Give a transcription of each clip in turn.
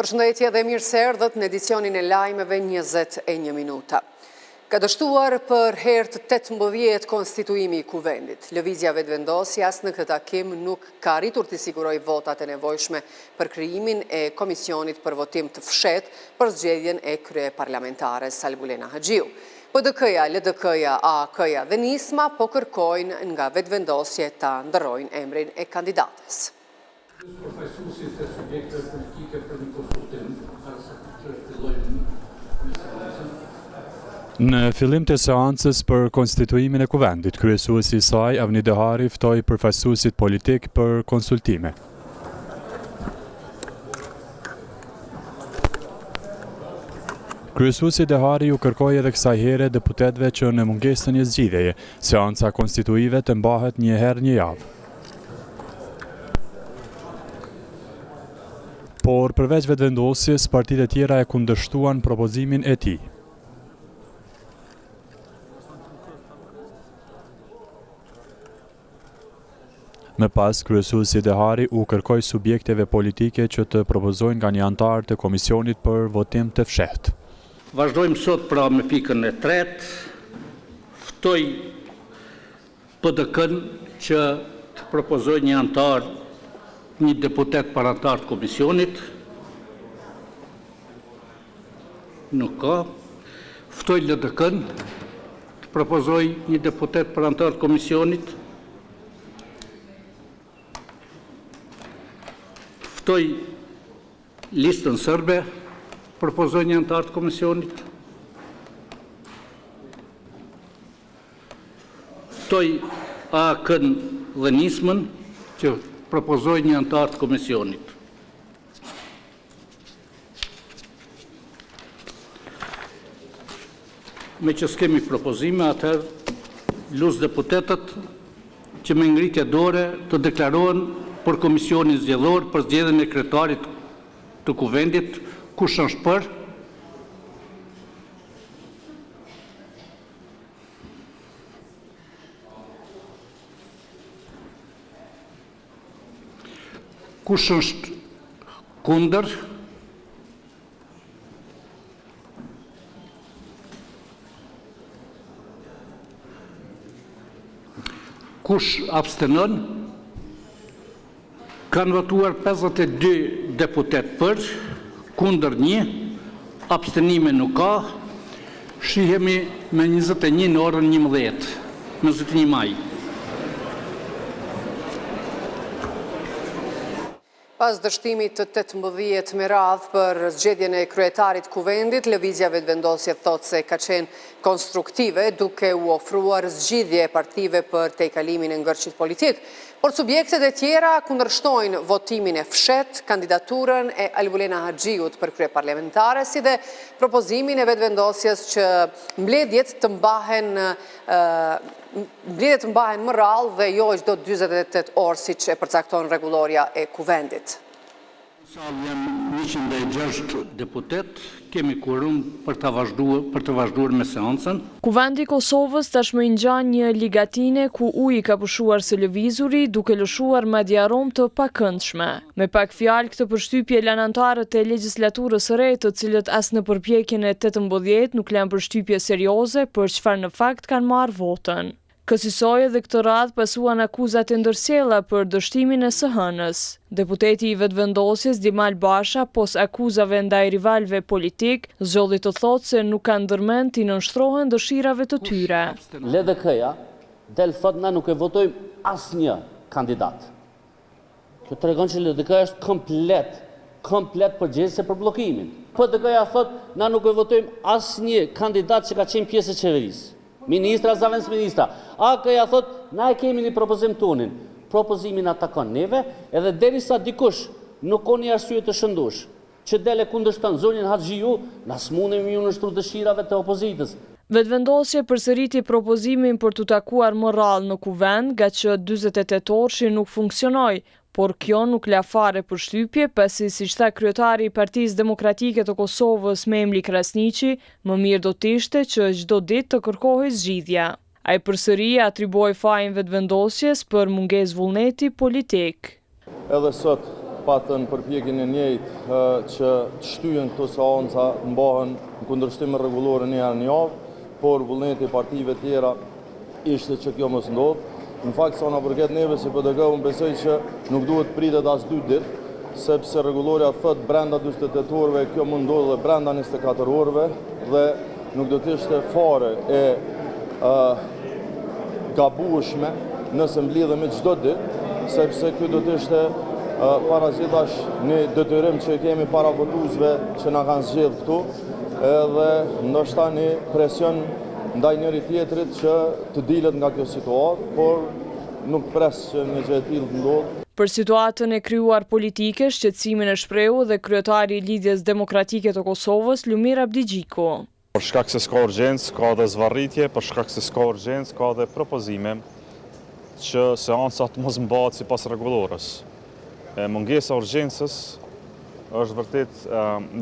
Përshëndetje dhe mirë se erdhët në edicionin e lajmeve 21 minuta. Ka dështuar për herë të 18 konstituimi i kuvendit. Lëvizja vetëvendosjes në këtë takim nuk ka arritur të siguroj votat e nevojshme për krijimin e komisionit për votim të fshet për zgjedhjen e kryeparlamentares Albulena Haxhiu. PDK-ja, LDK-ja, AK-ja dhe Nisma po kërkojnë nga vetëvendosje ta ndërrojnë emrin e kandidates. Përfaqësuesit e subjekteve politike për një konsultim, që fillojnë në seancën. Në fillim të seancës për konstituimin e kuvendit, kryesuesi i saj, Avni Dehari, ftoi përfaqësuesit politik për konsultime. Kryesuesi Dehari u kërkoi edhe kësaj here deputetëve që në mungesën e zgjidhjeje, seanca konstituive të mbahet një herë një javë. Por përveç vetëvendosjes, partitë e tjera e kundërshtuan propozimin e tij. Më pas, kryesuesi Dehari u kërkoi subjekteve politike që të propozojnë nga një antar të komisionit për votim të fshehtë. Vazhdojmë sot pra me pikën e tretë, ftoj PDK-n që të propozojë një antar, një deputet për antar të komisionit. Nuk ka. Ftoj LDK-n të propozojë një deputet për antar të komisionit. Ftoj listën sërbe, propozoj një antar të komisionit. Ftoj AK-n dhe Nismën që propozoj një antar të komisionit. Me që s'kemi propozime, atëherë lus deputetët që me ngritje dore të deklarohen për komisionin zgjedhor për zgjedhjen e kryetarit të kuvendit, kush është për? Kush është kundër? Kush abstenon? Kanë votuar 52 deputet për, kundër 1, abstenime nuk ka, shihemi me 21 në orën 11, 21 maj. Pas dështimit të 18 me radhë për zgjedhjen e kryetarit kuvendit, lëvizja vetëvendosje thotë se ka qenë konstruktive duke u ofruar zgjidhje e partive për tejkalimin e ngërçit politik, por subjektet e tjera kundërshtojnë votimin e fshet, kandidaturën e Albulena Haxhiut për kryeparlamentare, si dhe propozimin e vetëvendosjes që mbledhjet të mbahen më rrallë dhe jo çdo 48 orë siç e përcakton rregulloria e kuvendit. Jam 106 deputet, kemi kurum për të vazhduar me seancën. Kuvendi i Kosovës tashmë i ngjan një ligatine ku uji ka pushuar së lëvizuri duke lëshuar madje aromë të pakëndshme. Me pak fjalë, këtë përshtypje lanë antarët e legjislaturës së re, të cilët as në përpjekjen e 18 nuk lanë përshtypje serioze për çfarë në fakt kanë marrë votën. Kësaj edhe këtë radhë pasuan akuzat e ndërsjella për dështimin e SH-s. Deputeti i vetëvendosjes Dimal Basha, pos akuzave ndaj rivalëve politik, zgjodhi të thotë se nuk kanë ndërmend t'i nënshtrohen dëshirave të tyre. LDK-ja del thot na nuk e votojmë asnjë kandidat. Kjo tregon që LDK-ja është komplet përgjegjëse për bllokimin. PDK-ja thot na nuk e votojmë asnjë kandidat që ka qenë pjesë e qeverisë. Ministra, zavendës ministra. AK-ja thot, na e kemi një propozim tonin. Propozimin atakon neve, edhe derisa dikush nuk ka një arsye të shëndosh, që dele kundërshton zonjën Haxhiu, na s'mundemi ju nështru dëshirave të opozitës. Vetëvendosje përsëriti propozimin për të takuar më rrallë në kuvend, nga që 48 orëshi nuk funksionoi, por kjo nuk la fare përshtypje, pasi siç tha kryetari i Partisë Demokratike të Kosovës Memli Krasniqi, më mirë do të ishte që çdo ditë të kërkohej zgjidhja. Ai përsëri atribuoi fajin vetëvendosjes për mungesë vullneti politik. Edhe sot patën përpjekjen e njëjtë që të shtyhen këto seanca mbahen në kundërshtim me rregullore një herë në javë, por vullneti i partive tjera ishte që kjo mos ndodhë. Në fakt, sa na përket neve si PDG, unë besoj që nuk duhet pritet as 2 ditë, sepse rregulloria thot brenda 48 orëve kjo mund ndodhë dhe brenda 24 orëve dhe nuk do të ishte fare e gabueshme nëse mblidhe me çdo ditë, sepse kjo do të ishte parazitash një detyrim që kemi para votuesve që na kanë zgjedhur këtu, edhe ndoshta një presion ndaj njëri tjetrit që të dilet nga kjo situatë, por nuk pres që një gjë e tillë të ndodhë. Për situatën e krijuar politike, shqetësimin e shprehu dhe kryetari i Lidhjes Demokratike të Kosovës, Lumir Abdigjiku. Për shkak se s'ka urgjencë, ka dhe zvarritje, për shkak se s'ka urgjencë, ka dhe propozime që seancat mos mbahet sipas rregullorës. Mungesa e urgjencës është vërtet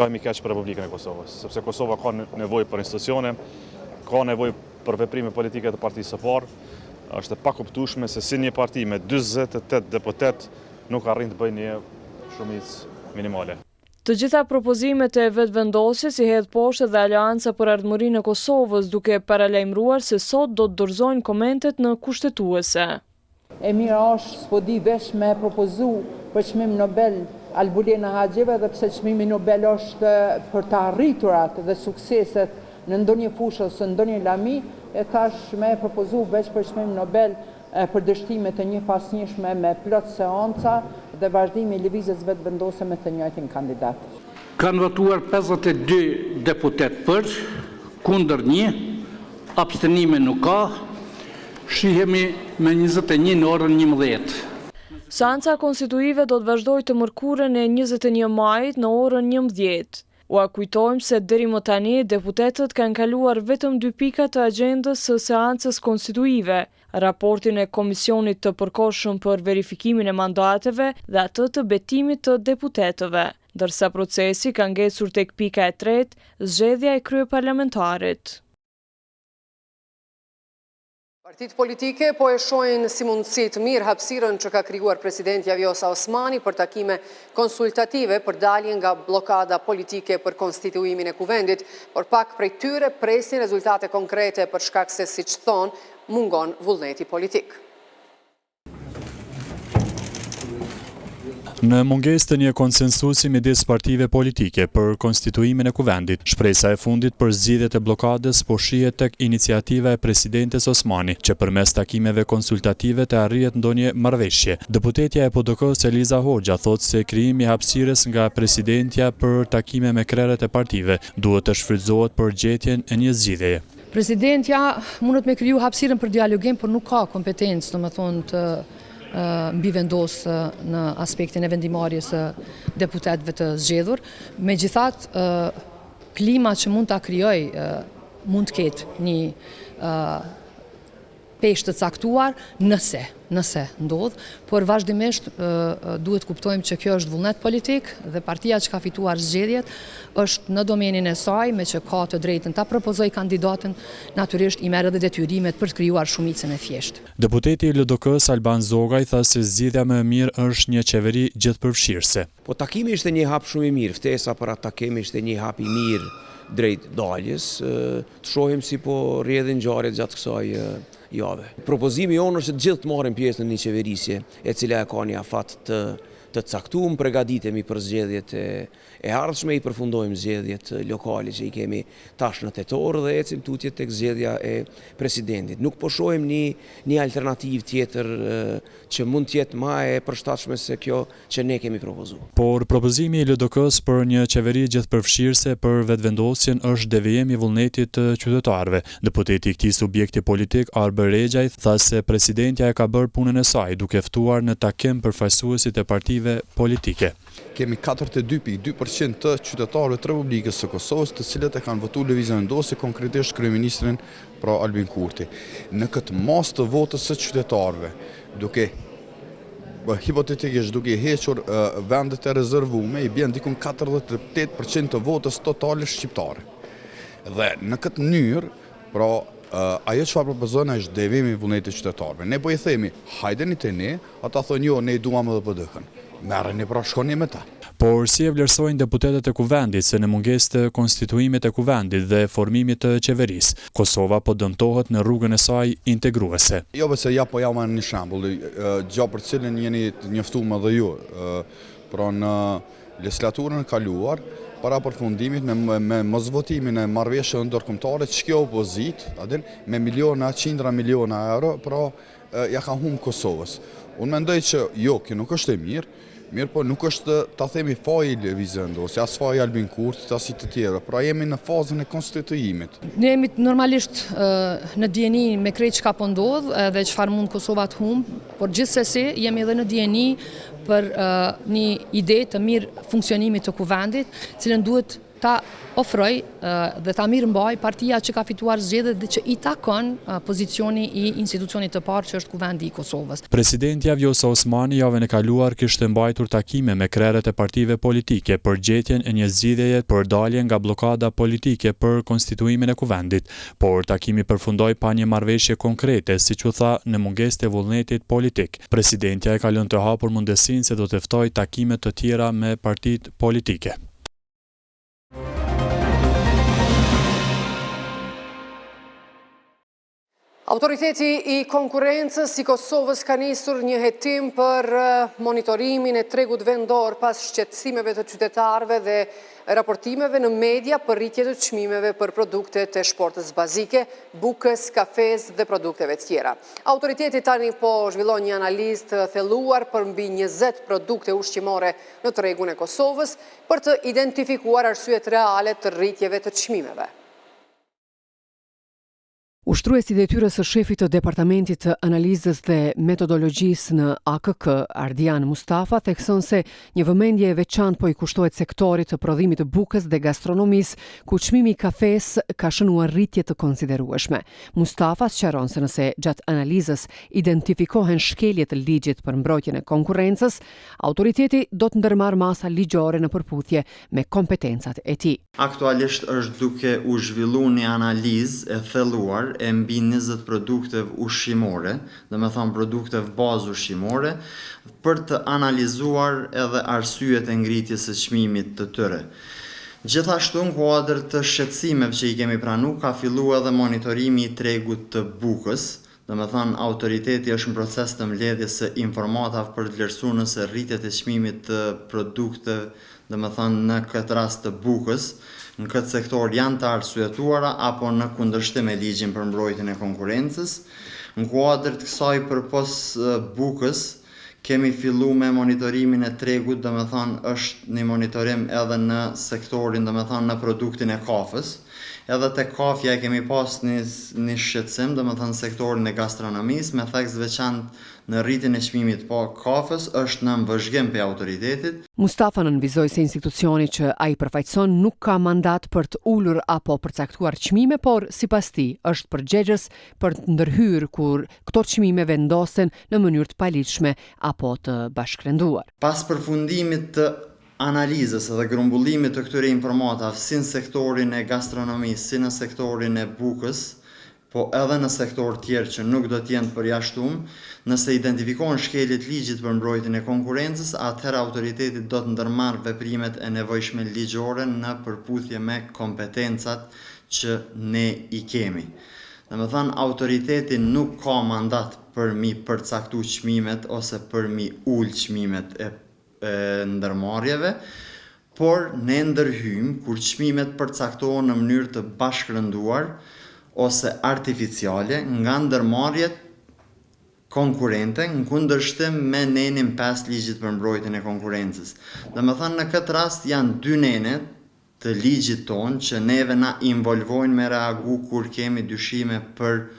lajm i keq për Republikën e Kosovës, sepse Kosova ka nevojë për institucione, ka nevojë për veprime politike të partisë së parë. Është e pakuptueshme se si një parti me 48 deputet nuk arrin të bëjë një shumicë minimale. Të gjitha propozimet e vetëvendosjes i hedh poshtë dhe Aleanca për Ardhmërinë e Kosovës, duke paralajmëruar se sot do të dorëzojnë komentet në kushtetuese. E mira është s'po di veç me propozu për çmim Nobel Albulena Haxheve, dhe pse çmimi Nobel është për të arriturat dhe sukseset në ndonjë fushë ose ndonjë lami, e thash me propozu veç për çmim Nobel për dështimet e njëpasnjëshme me plot seanca dhe vazhdimi i lëvizjes vetëvendose me të njëjtin kandidat. Kanë votuar 52 deputet për, kundër 1, abstenime nuk ka, shihemi me 21 në orën 11. Seanca konstituive do të vazhdojë të mërkurën e 21 majit në orën 11. Ua kujtojmë se deri më tani deputetët kanë kaluar vetëm 2 pika të agjendës së seancës konstituive, raportin e Komisionit të Përkohshëm për verifikimin e mandateve dhe atë të betimit të deputetëve, ndërsa procesi ka ngecur tek pika e 3, zgjedhja e kryeparlamentarit. Partitë politike po e shohin si mundësi të mirë hapësirën që ka krijuar presidenti Vjosa Osmani për takime konsultative për daljen nga blokada politike për konstituimin e kuvendit, por pak prej tyre presin rezultate konkrete për shkak se, siç thonë, mungon vullneti politik. Në mungesë të një konsensusi midis partive politike për konstituimin e kuvendit, shpresa e fundit për zgjidhjet e blokadës po shihet tek iniciativa e presidentes Osmani, që përmes takimeve konsultative të arrihet ndonjë marrëveshje. Deputetja e PDK-s Eliza Hoxha thotë se krijimi i hapësirës nga presidentja për takime me krerët e partive duhet të shfrytëzohet për gjetjen e një zgjidhjeje. Presidentja mundet me kriju hapësirën për dialogim, por nuk ka kompetencë, domethënë të mbi vendos në aspektin e vendimarrjes së deputetëve të zgjedhur. Megjithatë, klima që mund ta krijojë mund të ketë një peshë të caktuar nëse ndodh, por vazhdimisht duhet kuptojmë që kjo është vullnet politik dhe partia që ka fituar zgjedhjet është në domenin e saj, me që ka të drejtën ta propozojë kandidatën, natyrisht i merr edhe detyrimet për të krijuar shumicën e thjeshtë. Deputeti i LDK-s Alban Zogaj tha se zgjidhja më e mirë është një qeveri gjithëpërfshirëse. Po takimi ishte një hap shumë i mirë, ftesa për atë takim ishte një hap i mirë drejt daljes, të shohim si po rrjedhin ngjarjet gjatë kësaj jave. Propozimi jonë është të gjithë të marrin pjesë në një qeverisje e cila e ka një afat të caktuar, përgatitemi për zgjedhjet e ardhshme, i përfundojmë zgjedhjet lokale që i kemi tash në tetor dhe ecim tutje tek zgjedhja e presidentit. Nuk po shohim një alternativë tjetër që mund të jetë më e përshtatshme se kjo që ne kemi propozuar. Por propozimi i LDK-s për një qeveri gjithëpërfshirëse për vetëvendosjen është devijim i vullnetit të qytetarëve. Deputeti i këtij subjekti politik Arber Rexhaj tha se presidentja e ka bërë punën e saj duke ftuar në takim përfaqësuesit e partive politike. Kemi 42.2% të qytetarëve të Republikës së Kosovës, të cilët e kanë votuar lëvizjen vendose, konkretisht kryeministrin pra Albin Kurti. Në këtë mas të votës së qytetarëve, hipotetikisht duke hequr vendet e rezervume, i bjen diku 48% të votës totale shqiptare. Dhe në këtë mënyrë, pra ajo çfarë propozojnë është devijimi i vullnetit të qytetarëve. Ne po i themi, hajdeni te ne, ata thonë jo, ne duam edhe PD-n. merreni pra shkoni me ta. Por si e vlerësojnë deputetët e kuvendit se në mungesë të konstituimit të kuvendit dhe formimit të qeverisë, Kosova po dëmtohet në rrugën e saj integruese. Jo se ja po jam një shembull, gjë për cilën jeni të njoftuar dhe ju, pra në legislaturën e kaluar, para përfundimit me mosvotimin e marrëveshjeve ndërkombëtare, ç'kjo opozit, me miliona, qindra miliona euro, pra ja ka humbë Kosovës. Unë mendoj që jo, kjo nuk është e mirë po nuk është ta themi faji i lëvizjes vendosë, as faji Albin Kurti, as i të tjerë, pra jemi në fazën e konstituimit. Ne jemi normalisht në dieni me krejt çka po ndodh dhe çfarë mund Kosova të humbë, por gjithsesi jemi edhe në dieni për një ide të mirë funksionimit të kuvendit, cilën duhet ta ofroj dhe ta mirëmbaj partia që ka fituar zgjedhjet dhe që i takon pozicioni i institucionit të parë që është kuvendi i Kosovës. Presidenti Vjosa Osmani javën e kaluar kishte mbajtur takime me krerët e partive politike për gjetjen e një zgjidhjeje për daljen nga bllokada politike për konstituimin e kuvendit, por takimi përfundoi pa një marrëveshje konkrete, siç u tha, në mungesë të vullnetit politik. Presidentja e ka lënë të hapur mundësinë se do të ftojë takime të tjera me partitë politike. Autoriteti i konkurencës i Kosovës ka nisur një hetim për monitorimin e tregut vendor pas shqetësimeve të qytetarëve dhe raportimeve në media për rritje të çmimeve për produktet e shportës bazike, bukës, kafes dhe produkteve tjera. Autoriteti tani po zhvillon një analizë të thelluar për mbi 20 produkte ushqimore në tregun e Kosovës për të identifikuar arsyet reale të rritjeve të çmimeve. Ushtruesi i detyrës së shefit të Departamentit të Analizës dhe Metodologjisë në AKK, Ardian Mustafa, thekson se një vëmendje e veçantë po i kushtohet sektorit të prodhimit të bukës dhe gastronomisë, ku çmimi i kafes ka shënuar rritje të konsiderueshme. Mustafa sqaron se nëse gjatë analizës identifikohen shkelje të ligjit për mbrojtjen e konkurrencës, autoriteti do të ndërmarrë masa ligjore në përputhje me kompetencat e tij. Aktualisht është duke u zhvilluar një analizë e thelluar e mbi 20 produkte ushqimore, dhe me thonë produkte bazë ushqimore, për të analizuar edhe arsyet e ngritjes së çmimit të tyre. Gjithashtu në kuadër të shqetësimeve që i kemi pranuar, ka filluar edhe monitorimi i tregut të bukës, dhe me thonë autoriteti është në proces të mbledhjes së informatave për të vlerësuar nëse rritjet e çmimit të produkteve, dhe me thonë në këtë rast të bukës, në këtë sektor janë të arsyetuara apo në kundërshtim me ligjin për mbrojtjen e konkurrencës. Në kuadër të kësaj përpos bukës, kemi filluar me monitorimin e tregut, dhe me thonë është një monitorim edhe në sektorin, dhe me thonë në produktin e kafës. Edhe te kafja e kemi pas një shqetësim, dhe me thënë sektorin e gastronomisë, me theks veçantë në rritjen e çmimit pa kafës është në vëzhgim për autoritetit. Mustafa nënvizoi se institucioni që ai përfaqëson nuk ka mandat për të ulur apo përcaktuar çmime, por sipas tij është përgjegjës për të ndërhyrë kur këto çmime vendosen në mënyrë të paligjshme apo të bashkërenduar. Pas përfundimit të analizës dhe grumbullimit të këtyre informatave si në sektorin e gastronomisë, si në sektorin e bukës, po edhe në sektor tjerë që nuk do t'jenë përjashtuar, nëse identifikohen shkeljet ligjit për mbrojtjen e konkurrencës, atëherë autoritetit do të ndërmarrë veprimet e nevojshme ligjore në përputhje me kompetencat që ne i kemi. Dhe me thënë, autoriteti nuk ka mandat për mi përcaktu çmimet ose për mi ul çmimet e ndërmarrjeve, por ne ndërhyjmë kur çmimet përcaktohen në mënyrë të bashkërënduar ose artificiale nga ndërmarrjet konkurrente në kundërshtim me nenin 5 ligjit për mbrojtjen e konkurrencës. Dhe me thënë, në këtë rast janë 2 nene të ligjit tonë që neve na involvojnë me reagu kur kemi dyshime për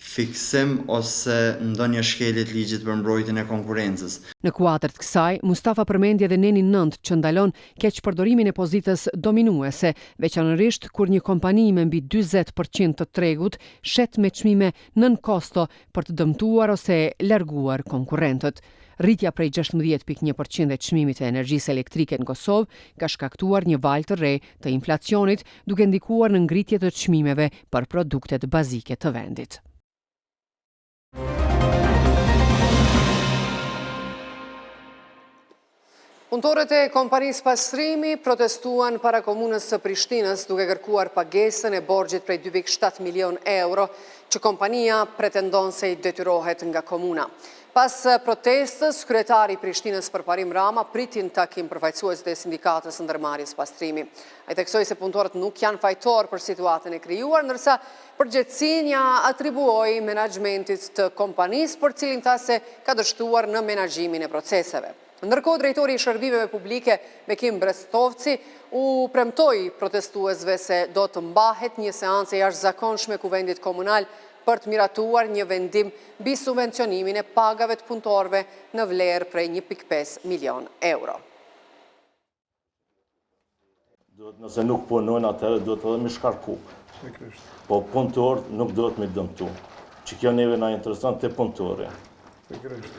fiksim ose ndonjë shkelje të ligjit për mbrojtjen e konkurrencës. Në kuadër të kësaj, Mustafa përmendi edhe nenin 9 që ndalon keqpërdorimin e pozitës dominuese, veçanërisht kur një kompani me mbi 40% të tregut shet me çmime nën kosto për të dëmtuar ose larguar konkurrentët. Rritja prej 16.1% e çmimit të energjisë elektrike në Kosovë ka shkaktuar një valë të re të inflacionit, duke ndikuar në ngritje të çmimeve për produktet bazike të vendit. Punëtorët e kompanisë pastrimi protestuan para komunës së Prishtinës duke kërkuar pagesën e borxhit prej 2.7 milion euro që kompania pretendon se i detyrohet nga komuna. Pas protestës, kryetari i Prishtinës Përparim Rama pritin takim përfaqësuesve të sindikatës ndërmarrjes pastrimi. Ai theksoi se punëtorët nuk janë fajtor për situatën e krijuar, ndërsa përgjegjësinë ja atribuoi menaxhmentit të kompanisë, për cilin tha se ka dështuar në menaxhimin e proceseve. Ndërkohë, drejtori i shërbimeve publike Bekim Brestovci u premtoi protestuesve se do të mbahet një seancë e jashtëzakonshme kuvendit komunal për të miratuar një vendim mbi subvencionimin e pagave të punëtorëve në vlerë prej 1.5 milion euro. Nëse nuk punojnë atëherë, duhet edhe me shkarku. Po punëtorët nuk duhet me dëmtu. Që kjo neve na intereson te punëtorë.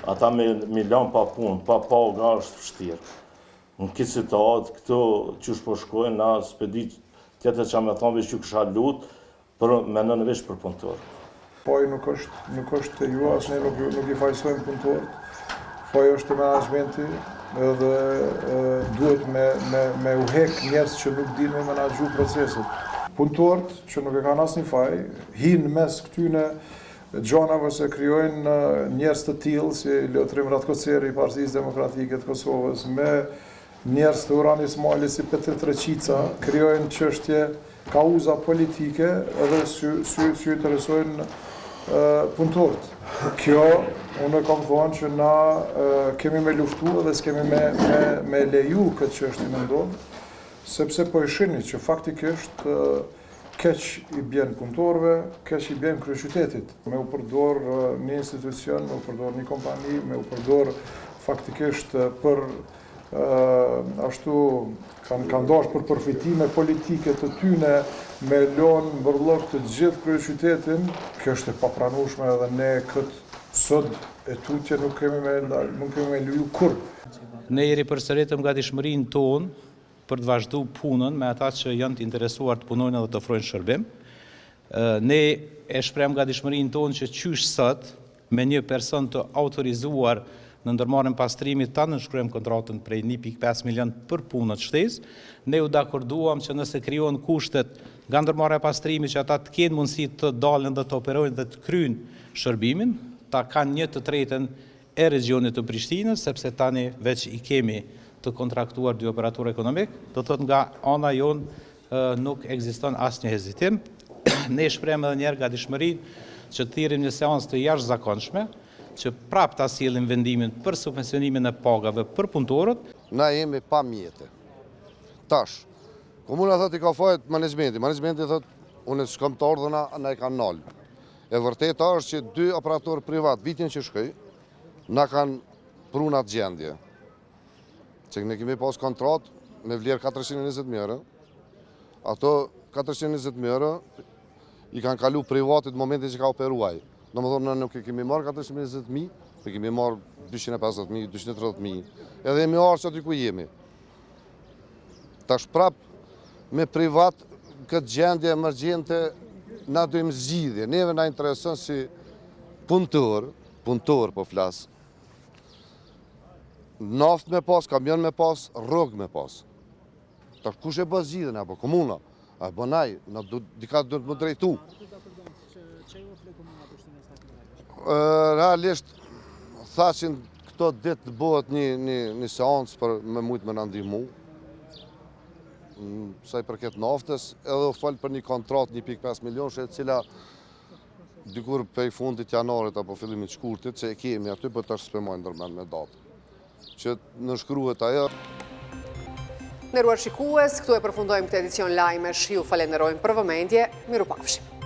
Ata me lanë pa punë, pa paga është vështirë. Në këtë situatë, këto që po shkojnë, na s'pedi tjetër që me thonë veç që kësha lutë, për me nënë veç për punëtorë. Faj nuk është të ju, asë ne nuk i fajsojmë punëtorët. Faj është të menaxhmenti edhe duhet me uhek njerës që nuk din me menaxhu proceset. Punëtorët që nuk e kanë asë një faj, hinë mes këtyne gjonave se kryojnë njerës të tillë, si Lotrim Ratkoceri i Partisë Demokratike të Kosovës, me njerës të Urani Ismaili si Petri Treqica, kryojnë çështje kauza politike edhe sy interesojnë punëtorët. Kjo, unë kam thonë që na kemi me luftu edhe s'kemi me leju këtë çështje me ndodhë, sepse po e shihni që faktikisht keq i bjen punëtorëve, keq i bjen kryeqytetit. Me u përdor një institucion, me u përdor një kompani, me u përdor faktikisht për ashtu kanë dash për përfitime politike të tyne, me lënë mbërllok të gjithë kryeqytetin. Kjo është e papranueshme edhe ne këtë sot e tutje nuk kemi me leju kur. Ne jeri përsëritëm gatishmërinë tonë për të vazhdu punën me ata që janë të interesuar të punojnë edhe të ofrojnë shërbim. Ne e shprehim gatishmërinë tonë që qysh sot me një person të autorizuar në ndërmarrjen pastrimit ta nënshkruajmë kontratën prej 1.5 milion për punët shtesë. Ne u dakorduam që nëse krijohen kushtet nga ndërmarrja e pastrimit që ata të kenë mundësi të dalin dhe të operojnë dhe të kryjnë shërbimin, ta kanë 1/3 e regionit të Prishtinës, sepse tani veç i kemi të kontraktuar dy operator ekonomik, do thot nga ana jonë nuk ekziston asnjë hezitim. Ne shprehim edhe një herë gatishmërinë që të thirrim një seancë të jashtëzakonshme, që prapë ta sillim vendimin për subvencionimin e pagave për punëtorët. Na jemi pa mjete. Tash, komuna thot i ka fajt menaxhmenti thot unë s'kam të ardhuna, na e kanë nalë. E vërteta është që 2 operatorë privat vitin që shkoj, na kanë prunat gjendje. Që ne kemi pas kontrat me vlerë 420.000 euro, ato 420.000 euro i kanë kalu privatit në momentin që ka operuaj. Në më thonë, në nuk kemi marrë 420.000, për kemi marrë 250.000, 230.000, edhe jemi arë që aty ku jemi. Tash prap me privat këtë gjendje emergjente na dojmë zgjidhje. Neve na interesën si punëtor po flasë, naft me pas, kamion me pas, rrugë me pas. Tash kush e bë zgjidhjen apo komuna? A bënaj, dika duhet më drejtu. Realisht, thashin këto ditë bëhet një seancë për me mujtë me në ndihmu. Sa i përket naftës, edhe u fol për një kontratë 1.5 milion, cila dikur prej fundit janarit apo fillimit shkurtit, që e kemi aty për të shpemojnë ndërmend me datë. Që nënshkruhet ajo. Nderuar shikues, këtu e përfundojmë këtë edicion lajmesh. Ju falenderojmë për vëmendje. Mirupafshim.